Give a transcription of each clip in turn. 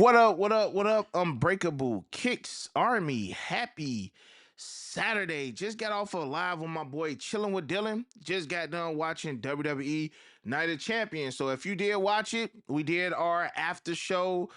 What up? What up? What up? Unbreakable Kicks Army. Happy Saturday. Just got off of live with my boy Chilling with Dylan. Just got done watching WWE Night of Champions. So if you did watch it, we did our after show.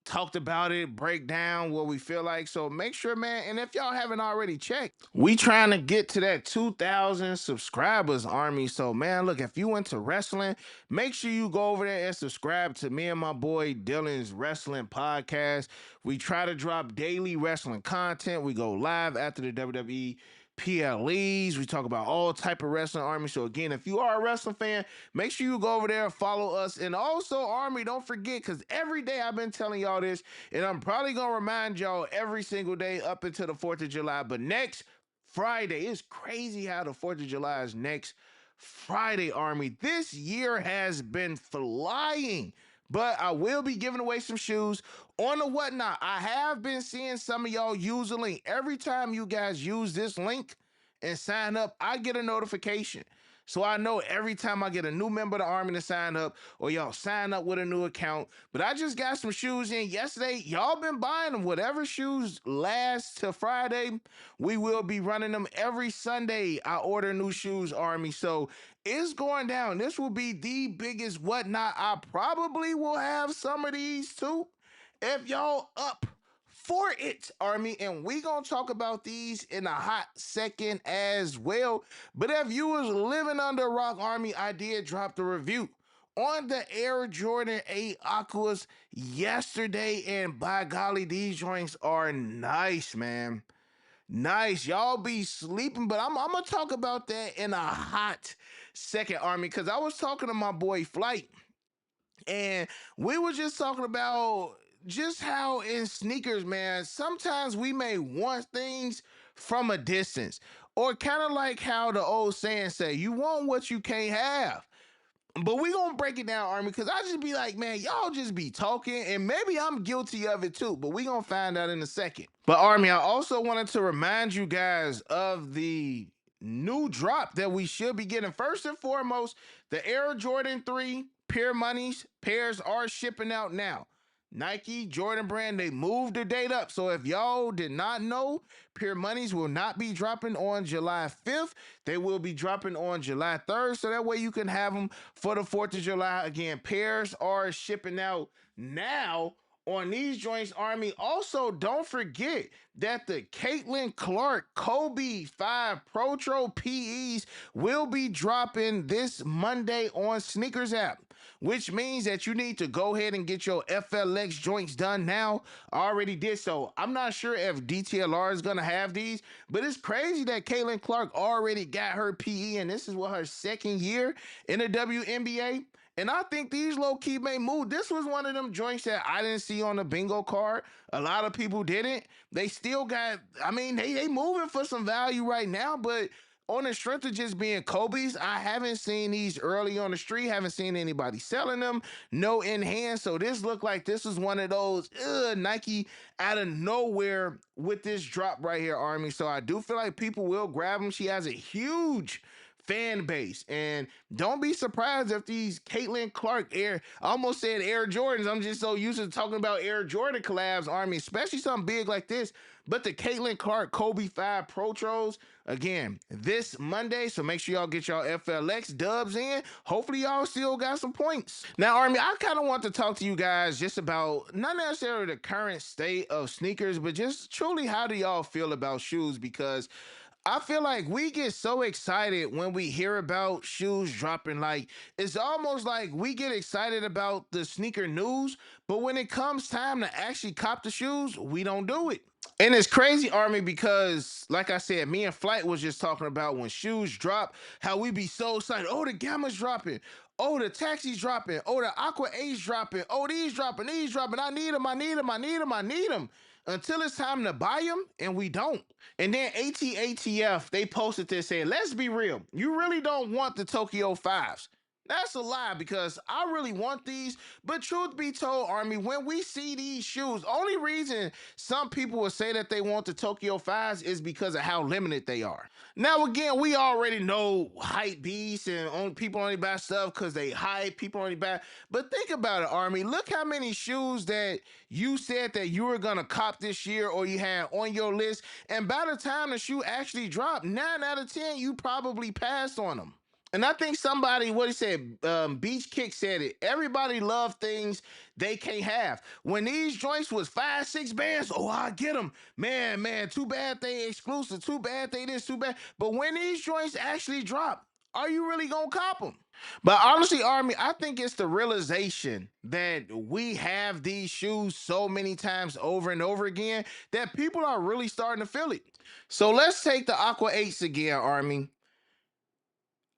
Talked about it, break down what we feel like. So make sure, man. And if y'all haven't already checked, we trying to get to that 2,000 subscribers army. So man, look, if you into wrestling, make sure you go over there and subscribe to me and my boy Dylan's Wrestling Podcast. We try to drop daily wrestling content. We go live after the WWE PLEs. We talk about all type of wrestling army. So again, if you are a wrestling fan, make sure you go over there, follow us. And also, Army, don't forget, because every day I've been telling y'all this, and I'm probably gonna remind y'all every single day up until the 4th of July. But next Friday, it's crazy how the 4th of July is next Friday, Army. This year has been flying. But I will be giving away some shoes on the whatnot. I have been seeing some of y'all use a link. Every time you guys use this link and sign up, I get a notification. So I know every time I get a new member of the army to sign up, or y'all sign up with a new account. But I just got some shoes in yesterday. Y'all been buying them. Whatever shoes last till Friday, we will be running them every Sunday. I order new shoes, Army. So it's going down. This will be the biggest whatnot. I probably will have some of these too. If y'all up for it, Army, and we gonna talk about these in a hot second as well. But if you was living under a rock, Army, I did drop the review on the Air Jordan 8 Aquas yesterday, and by golly, these joints are nice, man. Nice. Y'all be sleeping, but I'm gonna talk about that in a hot second, Army, because I was talking to my boy Flight, and we were just talking about just how in sneakers, man, sometimes we may want things from a distance. Or kind of like how the old saying say, you want what you can't have. But we gonna break it down, Army, because I just be like, man, y'all just be talking, and maybe I'm guilty of it too, but we gonna find out in a second. But Army, I also wanted to remind you guys of the new drop that we should be getting. First and foremost, the Air Jordan 3 Pure Monies pairs are shipping out now. Nike, Jordan Brand, they moved the date up. So if y'all did not know, Pure Monies will not be dropping on July 5th. They will be dropping on July 3rd. So that way you can have them for the 4th of July. Again, pairs are shipping out now on these joints, Army. Also, don't forget that the Caitlin Clark Kobe 5 Protro PEs will be dropping this Monday on Sneakers app, which means that you need to go ahead and get your FLX joints done now. I already did so. I'm not sure if DTLR is going to have these, but it's crazy that Caitlin Clark already got her PE, and this is what her second year in the WNBA. And I think these low key may move. This was one of them joints that I didn't see on the bingo card. A lot of people didn't. They still got, I mean, they moving for some value right now, but on the strength of just being Kobe's, I haven't seen these early on the street. Haven't seen anybody selling them. No in hand. So this looked like this was one of those Nike out of nowhere with this drop right here, Army. So I do feel like people will grab them. She has a huge fan base, and don't be surprised if these Caitlin Clark I almost said Air Jordans. I'm just so used to talking about Air Jordan collabs, Army, especially something big like this. But the Caitlin Clark Kobe 5 Protros, again, this Monday. So make sure y'all get y'all FLX dubs in. Hopefully y'all still got some points. Now, Army, I kind of want to talk to you guys just about not necessarily the current state of sneakers, but just truly how do y'all feel about shoes? Because I feel like we get so excited when we hear about shoes dropping. Like, it's almost like we get excited about the sneaker news, but when it comes time to actually cop the shoes, we don't do it. And it's crazy, Army, because like I said, me and Flight was just talking about when shoes drop, how we be so excited. Oh, the Gamma's dropping. Oh, the Taxi's dropping. Oh, the Aqua Ace dropping. Oh, these dropping, these dropping. I need them, I need them, I need them, I need them. Until it's time to buy them, and we don't. And then ATATF, they posted this saying, let's be real. You really don't want the Tokyo 5s. That's a lie because I really want these. But truth be told, Army, when we see these shoes, only reason some people will say that they want the Tokyo Fives is because of how limited they are. Now, again, we already know hype beasts and people only buy stuff because they hype. People only buy. But think about it, Army. Look how many shoes that you said that you were gonna cop this year or you had on your list, and by the time the shoe actually dropped, 9 out of 10 you probably passed on them. And I think somebody, what he said, Beach Kick said it. Everybody love things they can't have. When these joints was 5, 6 bands, oh, I get them. Man, too bad they exclusive. Too bad they this, too bad. But when these joints actually drop, are you really gonna cop them? But honestly, Army, I think it's the realization that we have these shoes so many times over and over again that people are really starting to feel it. So let's take the Aqua 8s again, Army.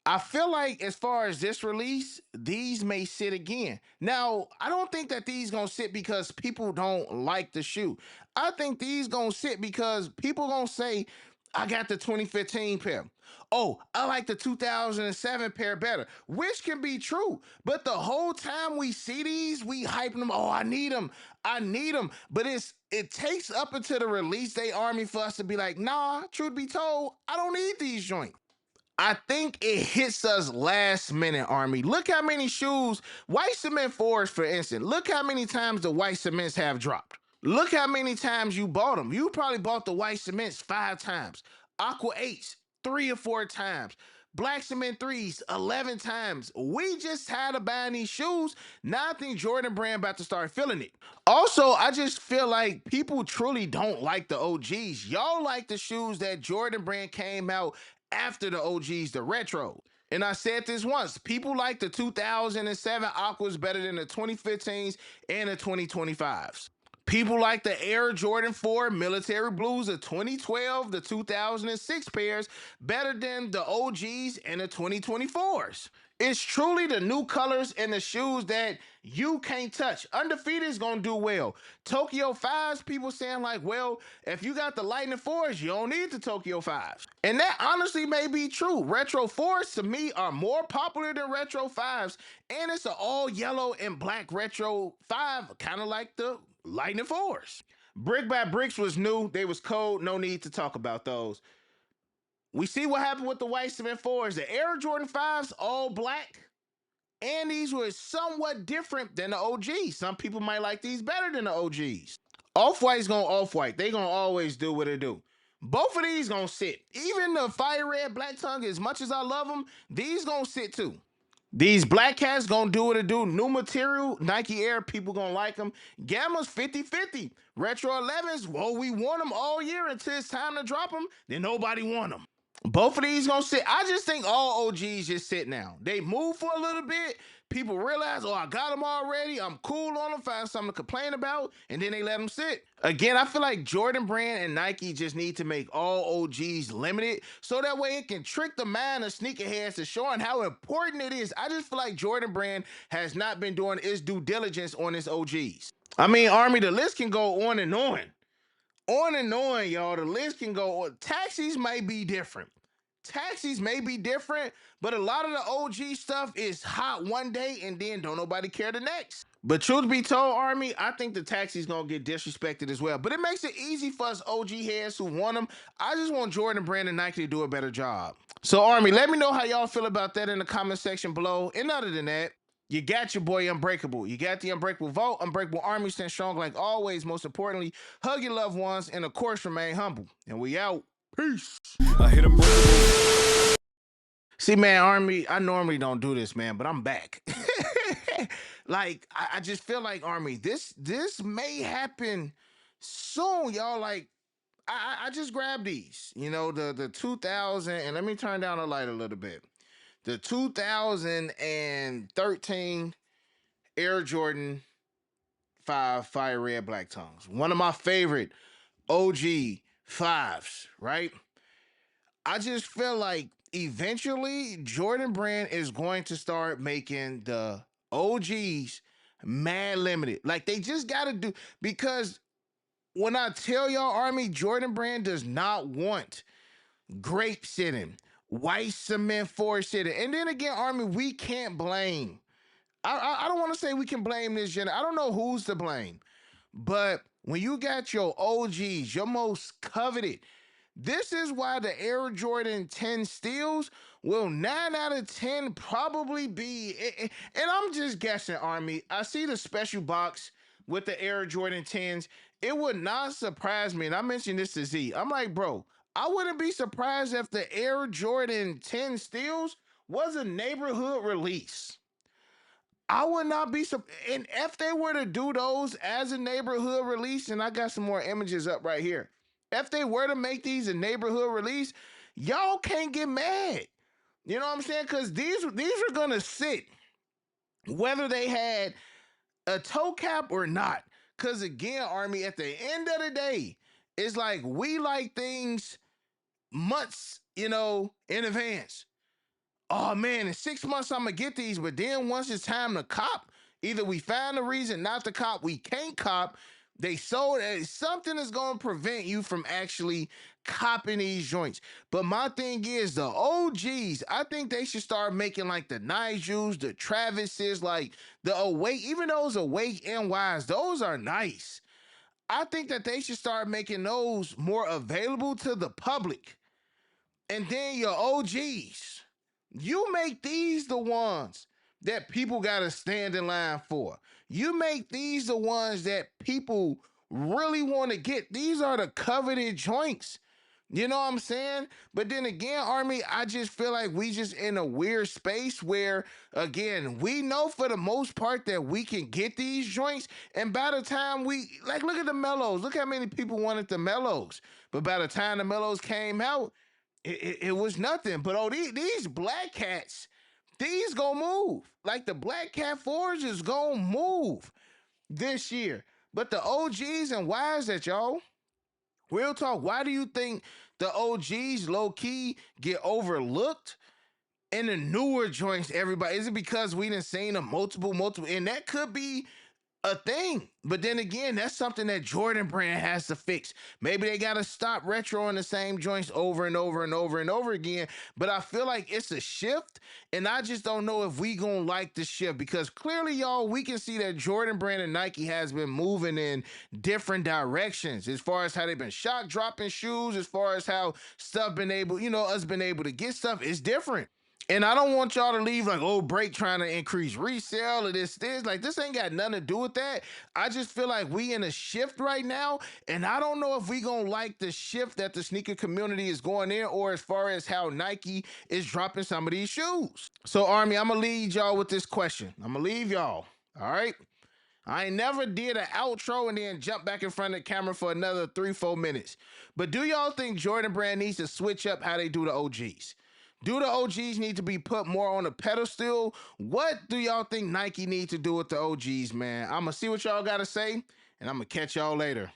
I feel like as far as this release, these may sit again. Now, I don't think that these gonna sit because people don't like the shoe. I think these gonna sit because people gonna say, I got the 2015 pair. Oh, I like the 2007 pair better, which can be true. But the whole time we see these, we hyping them. Oh, I need them. I need them. But it takes up until the release day, Army, for us to be like, nah, truth be told, I don't need these joints. I think it hits us last minute, Army. Look how many shoes, White Cement 4s, for instance, look how many times the White Cements have dropped. Look how many times you bought them. You probably bought the White Cements 5 times, Aqua 8s 3 or 4 times, Black Cement 3s 11 times. We just tired of buying these shoes. Now I think Jordan Brand about to start feeling it. Also, I just feel like people truly don't like the OGs. Y'all like the shoes that Jordan Brand came out after the OGs, the retro. And I said this once, people like the 2007 Aquas better than the 2015s and the 2025s. People like the Air Jordan 4 Military Blues, the 2012, the 2006 pairs better than the OGs and the 2024s. It's truly the new colors and the shoes that you can't touch. Undefeated is gonna do well. Tokyo 5s, people saying like, well, if you got the Lightning 4s, you don't need the Tokyo 5s. And that honestly may be true. Retro 4s to me are more popular than Retro 5s. And it's an all yellow and black Retro 5, kind of like the Lightning 4s. Brick by Bricks was new. They was cold. No need to talk about those. We see what happened with the White Cement 4s. The Air Jordan 5s, all black. And these were somewhat different than the OGs. Some people might like these better than the OGs. Off-White's gonna off-white. They gonna always do what they do. Both of these gonna sit. Even the Fire Red Black Tongue, as much as I love them, these gonna sit too. These Black Cats gonna do what it do. New material, Nike Air, people gonna like them. Gamma's 50-50. Retro 11s, well, we want them all year until it's time to drop them. Then nobody want them. Both of these gonna sit. I just think all OGs just sit now. They move for a little bit. People realize, oh, I got them already. I'm cool on them. Find something to complain about, and then they let them sit. Again, I feel like Jordan Brand and Nike just need to make all OGs limited, so that way it can trick the mind of sneakerheads to showing how important it is. I just feel like Jordan Brand has not been doing its due diligence on its OGs. I mean, Army, the list can go on and on. On and on, y'all. The list can go on. Taxis may be different. Taxis may be different, but a lot of the OG stuff is hot one day and then don't nobody care the next. But truth be told, Army, I think the taxi's gonna get disrespected as well. But it makes it easy for us OG heads who want them. I just want Jordan Brand and Nike to do a better job. So, Army, let me know how y'all feel about that in the comment section below. And other than that, you got your boy Unbreakable. You got the Unbreakable Vote. Unbreakable Army, stand strong like always. Most importantly, hug your loved ones and, of course, remain humble. And we out. Peace. I hit him. See, man, Army, I normally don't do this, man, but I'm back. Like, I just feel like, Army, this may happen soon, y'all. Like, I just grabbed these, the 2000, and let me turn down the light a little bit. The 2013 Air Jordan 5 Fire Red Black Tongues. One of my favorite OG 5s, right? I just feel like eventually Jordan Brand is going to start making the OGs mad limited. Like they just got to do, because when I tell y'all, Army, Jordan Brand does not want grape sitting, white cement forest city. And then again, Army, we can't blame. I don't want to say we can blame this gen. I don't know who's to blame. But when you got your OGs, your most coveted, this is why the Air Jordan 10 steals will 9 out of 10 probably be. And I'm just guessing, Army. I see the special box with the Air Jordan 10s. It would not surprise me. And I mentioned this to Z. I'm like, bro, I wouldn't be surprised if the Air Jordan 10 steals was a neighborhood release. I would not be and if they were to do those as a neighborhood release, and I got some more images up right here. If they were to make these a neighborhood release, y'all can't get mad. You know what I'm saying? Because these are gonna sit whether they had a toe cap or not. Because again, Army, at the end of the day, it's like we like things months, in advance. Oh man, in 6 months I'm gonna get these, but then once it's time to cop, either we find a reason not to cop, we can't cop. They sold it. Something is gonna prevent you from actually copping these joints. But my thing is the OGs. I think they should start making like the Nigel's, the Travises, like the Awake. Even those Awake NYs, those are nice. I think that they should start making those more available to the public. And then your OGs. You make these the ones that people got to stand in line for. You make these the ones that people really want to get. These are the coveted joints. You know what I'm saying? But then again, Army, I just feel like we just in a weird space where, again, we know for the most part that we can get these joints. And by the time like, look at the Mellows. Look how many people wanted the Mellows. But by the time the Mellows came out, it was nothing. But these black cats, these gonna move. Like the Black Cat 4s is gonna move this year. But the OGs and Ys that y'all, real talk, why do you think the OGs low key get overlooked? And the newer joints, everybody, is it because we didn't seen them multiple, and that could be a thing. But then again, that's something that Jordan Brand has to fix. Maybe they got to stop retroing the same joints over and over and over and over again. But I feel like it's a shift, and I just don't know if we gonna like the shift, because clearly, y'all, we can see that Jordan Brand and Nike has been moving in different directions as far as how they've been shock dropping shoes, as far as how stuff been able, us been able to get stuff. It's different. And I don't want y'all to leave like, oh, Break trying to increase resale or this. Like, this ain't got nothing to do with that. I just feel like we in a shift right now. And I don't know if we gonna like the shift that the sneaker community is going in, or as far as how Nike is dropping some of these shoes. So, Army, I'm gonna lead y'all with this question. I'm gonna leave y'all. All right. I ain't never did an outro and then jump back in front of the camera for another 3-4 minutes. But do y'all think Jordan Brand needs to switch up how they do the OGs? Do the OGs need to be put more on a pedestal? What do y'all think Nike need to do with the OGs, man? I'm going to see what y'all got to say, and I'm going to catch y'all later.